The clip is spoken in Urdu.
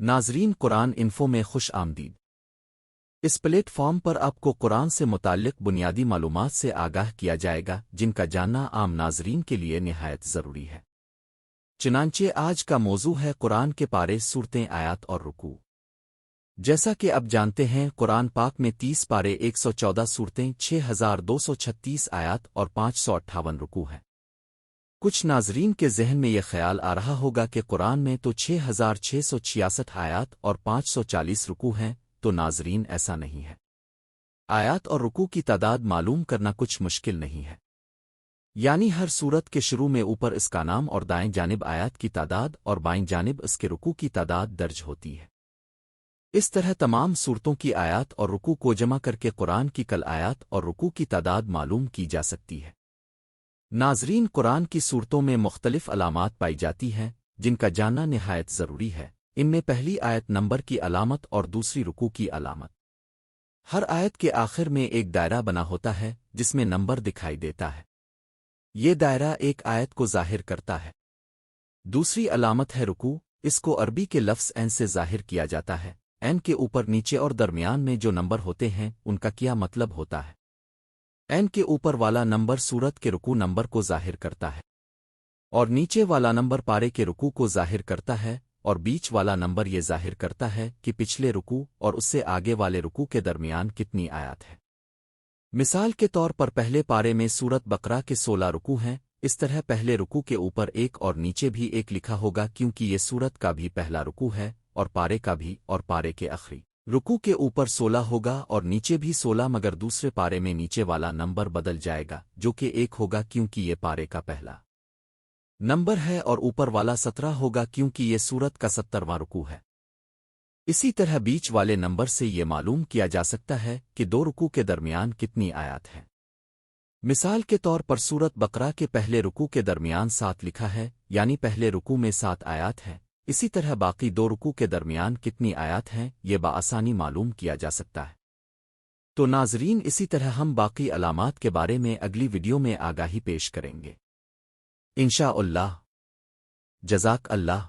ناظرین قرآن انفو میں خوش آمدید۔ اس پلیٹ فارم پر آپ کو قرآن سے متعلق بنیادی معلومات سے آگاہ کیا جائے گا جن کا جاننا عام ناظرین کے لیے نہایت ضروری ہے۔ چنانچہ آج کا موضوع ہے قرآن کے پارے، سورتیں، آیات اور رکوع۔ جیسا کہ اب جانتے ہیں قرآن پاک میں 30 پارے، 114 سورتیں، 6236 آیات اور 558 رکوع ہیں۔ کچھ ناظرین کے ذہن میں یہ خیال آ رہا ہوگا کہ قرآن میں تو 6666 آیات اور 540 رکوع ہیں، تو ناظرین ایسا نہیں ہے۔ آیات اور رکوع کی تعداد معلوم کرنا کچھ مشکل نہیں ہے، یعنی ہر سورت کے شروع میں اوپر اس کا نام اور دائیں جانب آیات کی تعداد اور بائیں جانب اس کے رکوع کی تعداد درج ہوتی ہے۔ اس طرح تمام سورتوں کی آیات اور رکوع کو جمع کر کے قرآن کی کل آیات اور رکوع کی تعداد معلوم کی جا سکتی ہے۔ ناظرین قرآن کی سورتوں میں مختلف علامات پائی جاتی ہیں جن کا جاننا نہایت ضروری ہے۔ ان میں پہلی آیت نمبر کی علامت اور دوسری رکوع کی علامت۔ ہر آیت کے آخر میں ایک دائرہ بنا ہوتا ہے جس میں نمبر دکھائی دیتا ہے۔ یہ دائرہ ایک آیت کو ظاہر کرتا ہے۔ دوسری علامت ہے رکوع۔ اس کو عربی کے لفظ عین سے ظاہر کیا جاتا ہے۔ عین کے اوپر، نیچے اور درمیان میں جو نمبر ہوتے ہیں ان کا کیا مطلب ہوتا ہے؟ عین کے اوپر والا نمبر سورت کے رکوع نمبر کو ظاہر کرتا ہے، اور نیچے والا نمبر پارے کے رکوع کو ظاہر کرتا ہے، اور بیچ والا نمبر یہ ظاہر کرتا ہے کہ پچھلے رکوع اور اس سے آگے والے رکوع کے درمیان کتنی آیات ہے۔ مثال کے طور پر پہلے پارے میں سورت بقرہ کے 16 رکوع ہیں۔ اس طرح پہلے رکوع کے اوپر ایک اور نیچے بھی ایک لکھا ہوگا، کیونکہ یہ سورت کا بھی پہلا رکوع ہے اور پارے کا بھی، اور پارے کے آخری رکوع کے اوپر 16 ہوگا اور نیچے بھی 16، مگر دوسرے پارے میں نیچے والا نمبر بدل جائے گا جو کہ 1 ہوگا کیونکہ یہ پارے کا پہلا نمبر ہے، اور اوپر والا 17 ہوگا کیونکہ یہ سورت کا 70واں رکوع ہے۔ اسی طرح بیچ والے نمبر سے یہ معلوم کیا جا سکتا ہے کہ دو رکوع کے درمیان کتنی آیات ہیں۔ مثال کے طور پر سورت بقرہ کے پہلے رکوع کے درمیان 7 لکھا ہے، یعنی پہلے رکوع میں 7 آیات ہیں۔ اسی طرح باقی دو رکوع کے درمیان کتنی آیات ہیں یہ بآسانی معلوم کیا جا سکتا ہے۔ تو ناظرین اسی طرح ہم باقی علامات کے بارے میں اگلی ویڈیو میں آگاہی پیش کریں گے انشاءاللہ۔ جزاک اللہ۔